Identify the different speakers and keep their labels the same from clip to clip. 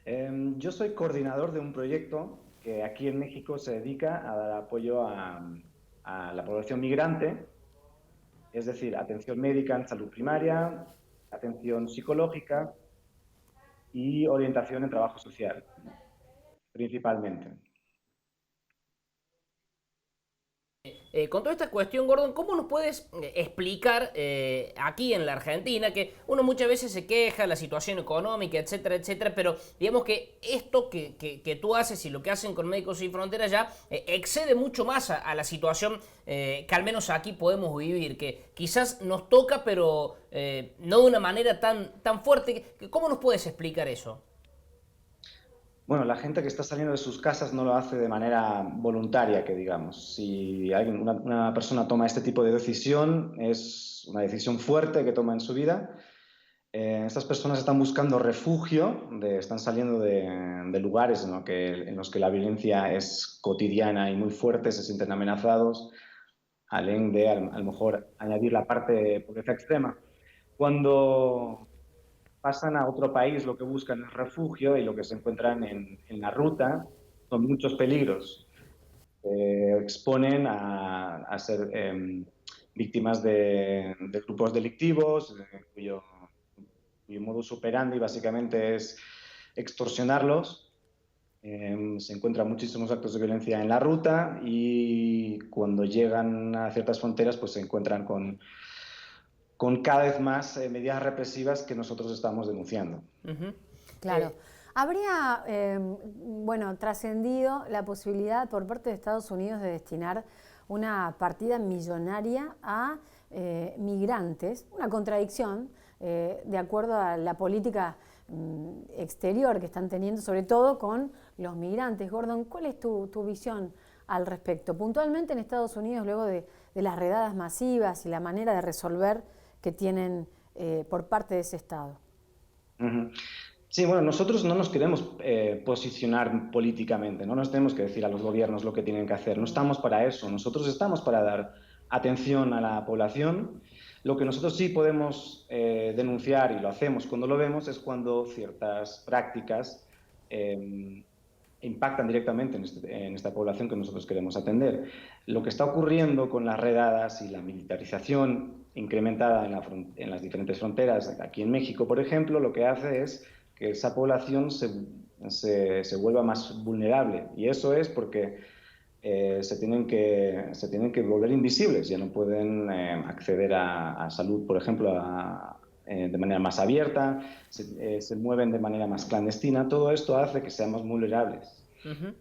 Speaker 1: Yo soy coordinador de un proyecto que aquí en México se dedica a dar apoyo a la población migrante, es decir, atención médica en salud primaria, atención psicológica y orientación en trabajo social, principalmente.
Speaker 2: Con toda esta cuestión, Gordon, ¿cómo nos puedes explicar aquí en la Argentina que uno muchas veces se queja de la situación económica, etcétera, etcétera, pero digamos que esto que tú haces y lo que hacen con Médicos Sin Fronteras ya excede mucho más a la situación que al menos aquí podemos vivir, que quizás nos toca, pero no de una manera tan fuerte? ¿Cómo nos puedes explicar eso?
Speaker 1: Bueno, la gente que está saliendo de sus casas no lo hace de manera voluntaria, que digamos. Si una persona toma este tipo de decisión, es una decisión fuerte que toma en su vida. Estas personas están buscando refugio, están saliendo de lugares en los que la violencia es cotidiana y muy fuerte, se sienten amenazados, além de a lo mejor añadir la parte de pobreza extrema. Cuando pasan a otro país, lo que buscan es refugio y lo que se encuentran en la ruta son muchos peligros. Exponen a ser víctimas de grupos delictivos, cuyo modus operandi básicamente es extorsionarlos. Se encuentran muchísimos actos de violencia en la ruta y cuando llegan a ciertas fronteras pues se encuentran con cada vez más medidas represivas que nosotros estamos denunciando.
Speaker 2: Ujú.
Speaker 3: Claro.
Speaker 2: Eh,
Speaker 3: ¿Habría, bueno, trascendido la posibilidad por parte de Estados Unidos de destinar una partida millonaria a migrantes? Una contradicción de acuerdo a la política exterior que están teniendo, sobre todo con los migrantes. Gordon, ¿cuál es tu visión al respecto? Puntualmente en Estados Unidos, luego de las redadas masivas y la manera de resolver que tienen por parte de ese Estado.
Speaker 1: Ujú. Sí, bueno, nosotros no nos queremos posicionar políticamente, no nos tenemos que decir a los gobiernos lo que tienen que hacer, no estamos para eso, nosotros estamos para dar atención a la población. Lo que nosotros sí podemos denunciar, y lo hacemos cuando lo vemos, es cuando ciertas prácticas eh, impactan directamente en esta población que nosotros queremos atender. Lo que está ocurriendo con las redadas y la militarización incrementada en las diferentes fronteras, aquí en México, por ejemplo, lo que hace es que esa población se vuelva más vulnerable. Y eso es porque se tienen que volver invisibles, ya no pueden acceder a salud, por ejemplo, de manera más abierta, se mueven de manera más clandestina. Todo esto hace que seamos vulnerables.
Speaker 2: Ujú.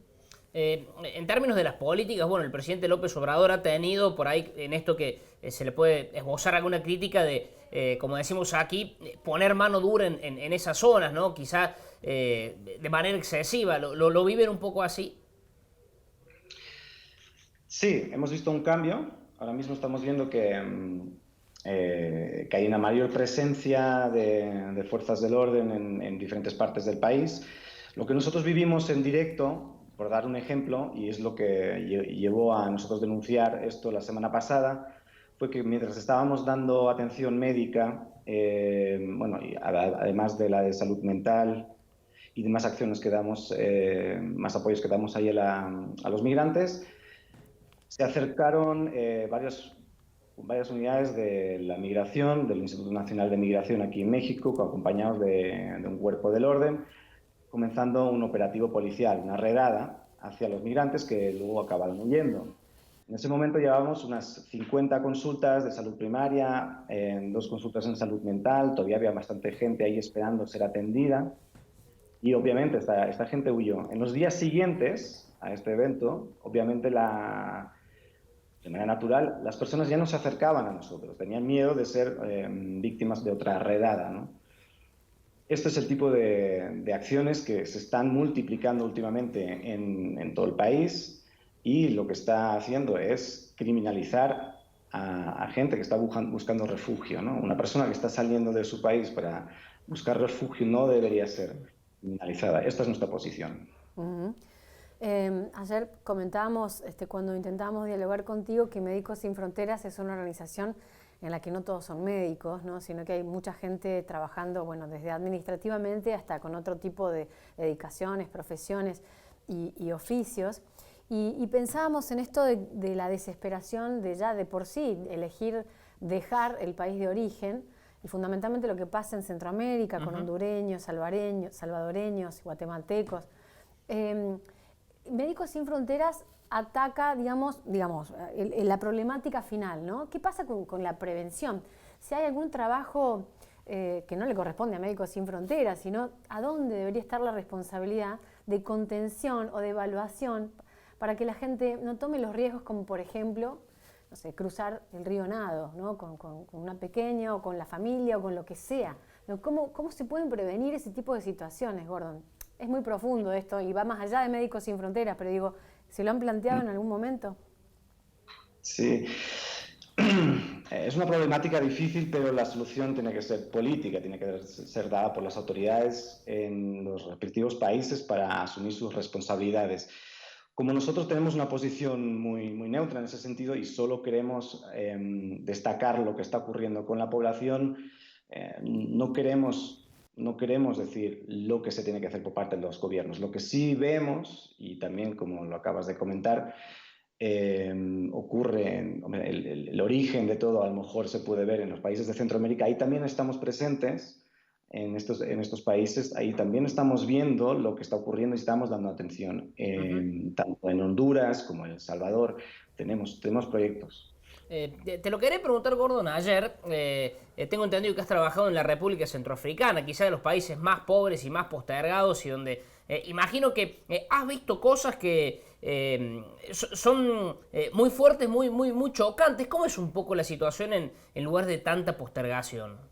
Speaker 2: En términos de las políticas, bueno, el presidente López Obrador ha tenido por ahí en esto que se le puede esbozar alguna crítica de, como decimos aquí, poner mano dura en esas zonas, ¿no? Quizá de manera excesiva. ¿Lo viven un poco así?
Speaker 1: Sí, hemos visto un cambio. Ahora mismo estamos viendo que hay una mayor presencia de fuerzas del orden en diferentes partes del país. Lo que nosotros vivimos en directo, por dar un ejemplo, y es lo que llevó a nosotros denunciar esto la semana pasada, fue que mientras estábamos dando atención médica, bueno, y además de la de salud mental y demás acciones que damos, más apoyos que damos ahí a los migrantes, se acercaron varias unidades de la migración, del Instituto Nacional de Migración aquí en México, acompañados de un cuerpo del orden, comenzando un operativo policial, una redada hacia los migrantes que luego acabaron huyendo. En ese momento llevábamos unas 50 consultas de salud primaria, dos consultas en salud mental, todavía había bastante gente ahí esperando ser atendida y obviamente esta gente huyó. En los días siguientes a este evento, obviamente de manera natural, las personas ya no se acercaban a nosotros, tenían miedo de ser víctimas de otra redada, ¿no? Este es el tipo de acciones que se están multiplicando últimamente en todo el país y lo que está haciendo es criminalizar a gente que está buscando refugio, ¿no? Una persona que está saliendo de su país para buscar refugio no debería ser criminalizada. Esta es nuestra posición.
Speaker 3: Uh-huh. Ayer comentábamos, cuando intentábamos dialogar contigo, que Médicos Sin Fronteras es una organización en la que no todos son médicos, ¿no? Sino que hay mucha gente trabajando, bueno, desde administrativamente hasta con otro tipo de dedicaciones, profesiones y oficios. Y pensábamos en esto de la desesperación de ya de por sí elegir dejar el país de origen, y fundamentalmente lo que pasa en Centroamérica con hondureños, salvadoreños, guatemaltecos. Médicos Sin Fronteras ataca, digamos la problemática final, ¿no? ¿Qué pasa con la prevención? Si hay algún trabajo que no le corresponde a Médicos Sin Fronteras, sino a dónde debería estar la responsabilidad de contención o de evaluación para que la gente no tome los riesgos como, por ejemplo, no sé, cruzar el río nado, ¿no? con una pequeña o con la familia o con lo que sea. ¿Cómo se pueden prevenir ese tipo de situaciones, Gordon? Es muy profundo esto y va más allá de Médicos Sin Fronteras, pero digo, ¿se lo han planteado en algún momento?
Speaker 1: Sí, es una problemática difícil, pero la solución tiene que ser política, tiene que ser dada por las autoridades en los respectivos países para asumir sus responsabilidades. Como nosotros tenemos una posición muy neutra en ese sentido y solo queremos destacar lo que está ocurriendo con la población, no queremos decir lo que se tiene que hacer por parte de los gobiernos. Lo que sí vemos, y también como lo acabas de comentar, ocurre, el origen de todo a lo mejor se puede ver en los países de Centroamérica. Ahí también estamos presentes. En estos países, ahí también estamos viendo lo que está ocurriendo y estamos dando atención. Tanto en Honduras como en El Salvador tenemos proyectos.
Speaker 2: Te lo quería preguntar, Gordon, ayer. Tengo entendido que has trabajado en la República Centroafricana, quizá de los países más pobres y más postergados, y donde imagino que has visto cosas que son muy fuertes, muy chocantes. ¿Cómo es un poco la situación en lugar de tanta postergación?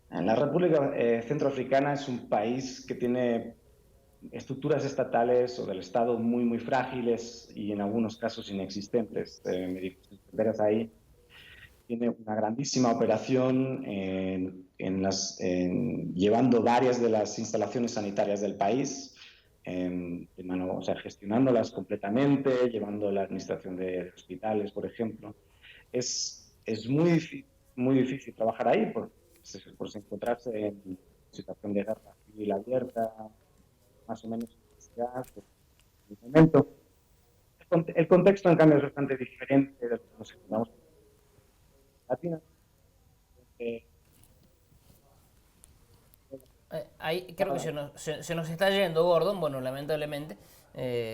Speaker 1: La República Centroafricana es un país que tiene estructuras estatales o del Estado muy frágiles y en algunos casos inexistentes. Médicos Sin Fronteras ahí tiene una grandísima operación llevando varias de las instalaciones sanitarias del país, o sea, gestionándolas completamente, llevando la administración de hospitales, por ejemplo. Es muy difícil trabajar ahí por encontrarse en situación de guerra civil abierta, más o menos en el momento. El contexto, en cambio, es bastante diferente de lo que nos encontramos en Latina.
Speaker 2: Ahí creo que se nos está yendo, Gordon, bueno, lamentablemente.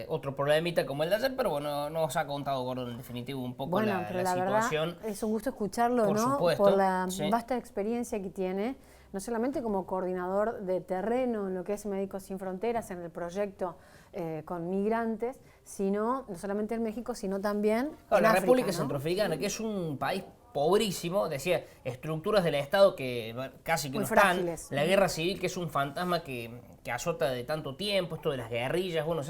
Speaker 2: Otro problemita como el de ayer, pero bueno, nos ha contado, Gordon, en definitivo un poco
Speaker 3: Bueno, pero la
Speaker 2: situación.
Speaker 3: verdad es un gusto escucharlo,
Speaker 2: Por
Speaker 3: ¿no?
Speaker 2: supuesto,
Speaker 3: Por la
Speaker 2: sí.
Speaker 3: vasta experiencia que tiene, no solamente como coordinador de terreno en lo que es Médicos Sin Fronteras, en el proyecto con migrantes, sino no solamente en México, sino también en
Speaker 2: La
Speaker 3: África,
Speaker 2: República
Speaker 3: ¿no?
Speaker 2: Centroafricana, que es un país pobrísimo, decía, estructuras del Estado que casi que
Speaker 3: Muy
Speaker 2: no están,
Speaker 3: frágiles.
Speaker 2: la guerra civil, que es un fantasma que azota de tanto tiempo, esto de las guerrillas, bueno,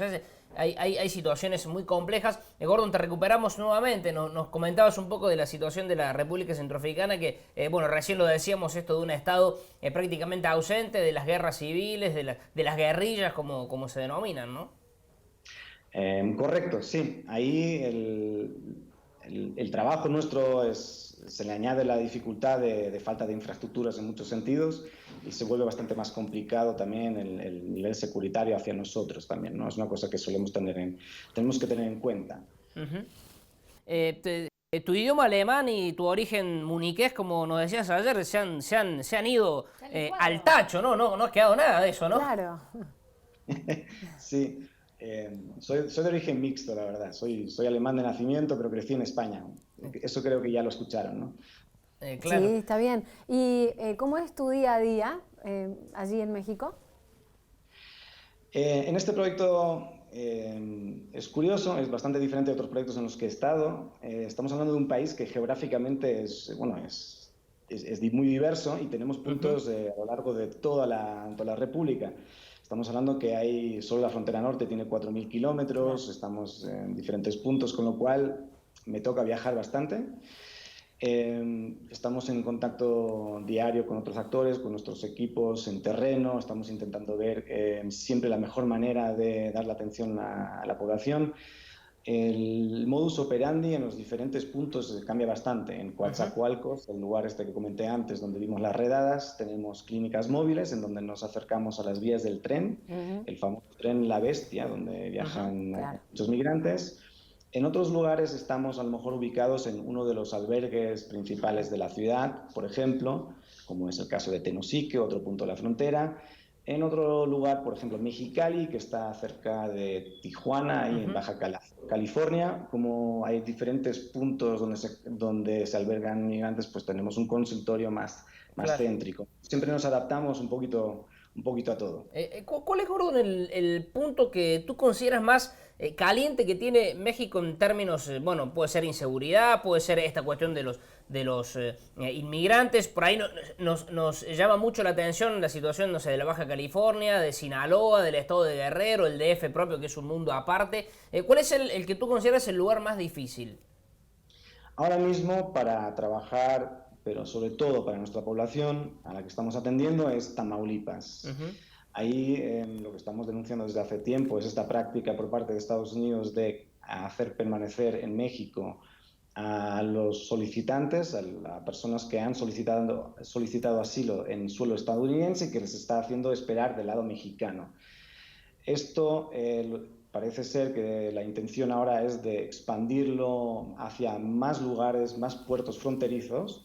Speaker 2: hay situaciones muy complejas. Gordon, te recuperamos nuevamente, nos comentabas un poco de la situación de la República Centroafricana, que, bueno, recién lo decíamos, esto de un Estado prácticamente ausente de las guerras civiles, de las guerrillas, como se denominan, ¿no?
Speaker 1: Correcto, sí. Ahí el trabajo nuestro se le añade la dificultad de falta de infraestructuras en muchos sentidos y se vuelve bastante más complicado también el nivel securitario hacia nosotros también, ¿no? Es una cosa que tenemos que tener en cuenta.
Speaker 2: Tu idioma alemán y tu origen muniqués, como nos decías ayer, se han ido al tacho, ¿no? No ha quedado nada de eso, ¿no?
Speaker 3: Claro.
Speaker 1: Sí. Soy de origen mixto, la verdad. Soy alemán de nacimiento, pero crecí en España. Eso creo que ya lo escucharon, ¿no?
Speaker 2: Claro.
Speaker 3: Sí, está bien. ¿Y cómo es tu día a día allí en México?
Speaker 1: En este proyecto es curioso, es bastante diferente de otros proyectos en los que he estado. Estamos hablando de un país que geográficamente es muy diverso y tenemos puntos a lo largo de toda la República. Estamos hablando que solo la frontera norte tiene 4.000 kilómetros, estamos en diferentes puntos, con lo cual me toca viajar bastante. Estamos en contacto diario con otros actores, con nuestros equipos en terreno, estamos intentando ver siempre la mejor manera de dar la atención a la población. El modus operandi en los diferentes puntos cambia bastante. En Coatzacoalcos, el lugar este que comenté antes, donde vimos las redadas, tenemos clínicas móviles en donde nos acercamos a las vías del tren, el famoso tren La Bestia, donde viajan
Speaker 3: claro.
Speaker 1: muchos migrantes. En otros lugares estamos a lo mejor ubicados en uno de los albergues principales de la ciudad, por ejemplo, como es el caso de Tenosique, otro punto de la frontera. En otro lugar, por ejemplo, Mexicali, que está cerca de Tijuana, ahí en Baja California, como hay diferentes puntos donde se albergan migrantes, pues tenemos un consultorio más
Speaker 2: Claro.
Speaker 1: céntrico. Siempre nos adaptamos un poquito a todo.
Speaker 2: ¿Cuál es, Gordon, el punto que tú consideras más caliente que tiene México en términos, bueno, puede ser inseguridad, puede ser esta cuestión de los inmigrantes? Por ahí nos llama mucho la atención la situación, no sé, de la Baja California, de Sinaloa, del estado de Guerrero, el DF propio, que es un mundo aparte. ¿Cuál es el que tú consideras el lugar más difícil?
Speaker 1: Ahora mismo, para trabajar, pero sobre todo para nuestra población a la que estamos atendiendo, es Tamaulipas. Ahí lo que estamos denunciando desde hace tiempo es esta práctica por parte de Estados Unidos de hacer permanecer en México a los solicitantes, a personas que han solicitado asilo en suelo estadounidense y que les está haciendo esperar del lado mexicano. Esto parece ser que la intención ahora es de expandirlo hacia más lugares, más puertos fronterizos,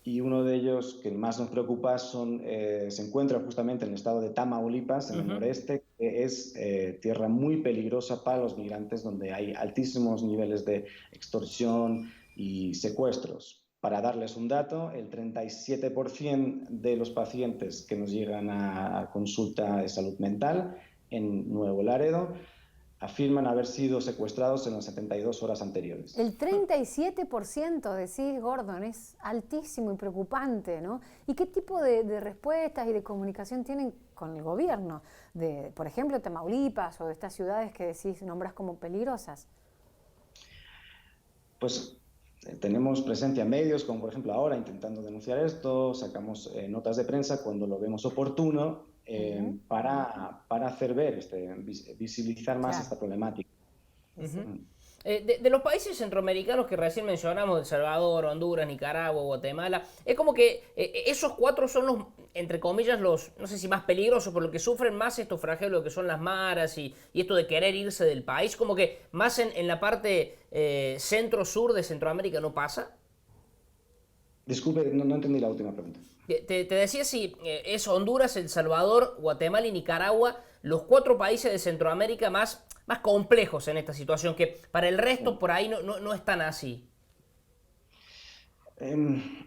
Speaker 1: y uno de ellos que más nos preocupa se encuentra justamente en el estado de Tamaulipas, en el noreste, que es tierra muy peligrosa para los migrantes, donde hay altísimos niveles de extorsión y secuestros. Para darles un dato, el 37% de los pacientes que nos llegan a consulta de salud mental en Nuevo Laredo afirman haber sido secuestrados en las 72 horas anteriores.
Speaker 3: El 37%, decís, Gordon, es altísimo y preocupante, ¿no? ¿Y qué tipo de respuestas y de comunicación tienen con el gobierno? De, por ejemplo, Tamaulipas o de estas ciudades que decís, nombras como peligrosas.
Speaker 1: Pues tenemos presencia en medios, como por ejemplo ahora, intentando denunciar esto, sacamos notas de prensa cuando lo vemos oportuno, para hacer ver, visibilizar más esta problemática.
Speaker 2: De los países centroamericanos que recién mencionamos, El Salvador, Honduras, Nicaragua, Guatemala, es como que esos cuatro son los, entre comillas, los, no sé si más peligrosos, por lo que sufren más estos flagelos que son las maras y esto de querer irse del país, como que más en la parte centro-sur de Centroamérica no pasa.
Speaker 1: Disculpe, no entendí la última pregunta.
Speaker 2: Te decía si es Honduras, El Salvador, Guatemala y Nicaragua los cuatro países de Centroamérica más complejos en esta situación, que para el resto por ahí no es tan así.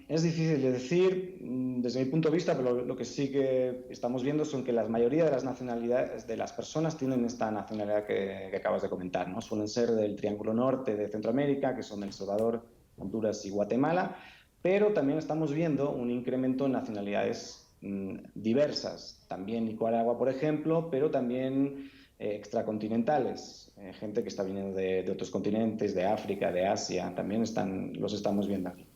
Speaker 1: Es difícil de decir desde mi punto de vista, pero lo que sí que estamos viendo son que la mayoría de las nacionalidades de las personas tienen esta nacionalidad que acabas de comentar, ¿no? Suelen ser del Triángulo Norte de Centroamérica, que son El Salvador, Honduras y Guatemala, pero también estamos viendo un incremento en nacionalidades diversas, también Nicaragua, por ejemplo, pero también extracontinentales, gente que está viniendo de otros continentes, de África, de Asia, también los estamos viendo aquí.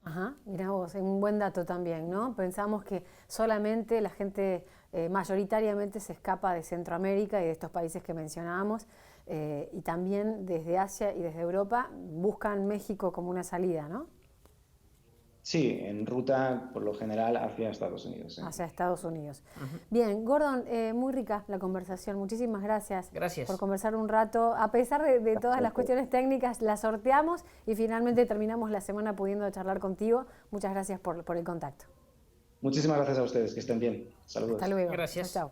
Speaker 3: Ajá, mirá vos, es un buen dato también, ¿no? Pensamos que solamente la gente mayoritariamente se escapa de Centroamérica y de estos países que mencionábamos, y también desde Asia y desde Europa buscan México como una salida, ¿no?
Speaker 1: Sí, en ruta por lo general hacia Estados Unidos. ¿Sí?
Speaker 3: Hacia Estados Unidos. Bien, Gordon, muy rica la conversación. Muchísimas gracias.
Speaker 2: Gracias
Speaker 3: por conversar un rato. A pesar de todas las cuestiones técnicas, las sorteamos y finalmente terminamos la semana pudiendo charlar contigo. Muchas gracias por el contacto.
Speaker 1: Muchísimas gracias a ustedes. Que estén bien. Saludos.
Speaker 3: Hasta luego.
Speaker 2: Gracias.
Speaker 3: Chao.